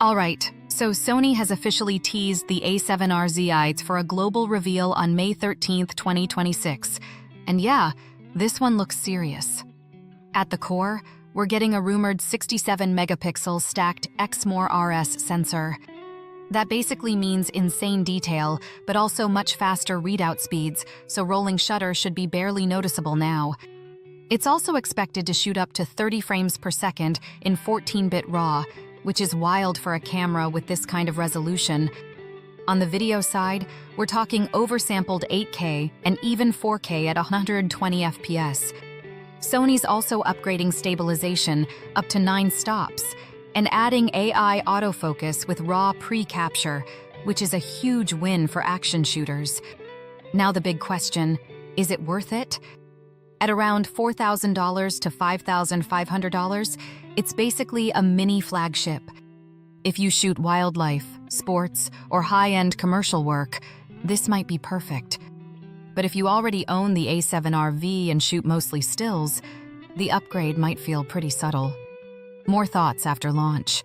Alright, so Sony has officially teased the A7R ZIs for a global reveal on May 13th, 2026. And yeah, this one looks serious. At the core, we're getting a rumored 67-megapixel stacked Exmor RS sensor. That basically means insane detail, but also much faster readout speeds, so rolling shutter should be barely noticeable now. It's also expected to shoot up to 30 frames per second in 14-bit RAW, which is wild for a camera with this kind of resolution. On the video side, we're talking oversampled 8K and even 4K at 120 FPS. Sony's also upgrading stabilization up to 9 stops and adding AI autofocus with RAW pre-capture, which is a huge win for action shooters. Now the big question, is it worth it? At around $4,000 to $5,500, it's basically a mini flagship. If you shoot wildlife, sports, or high-end commercial work, this might be perfect. But if you already own the A7RV and shoot mostly stills, the upgrade might feel pretty subtle. More thoughts after launch.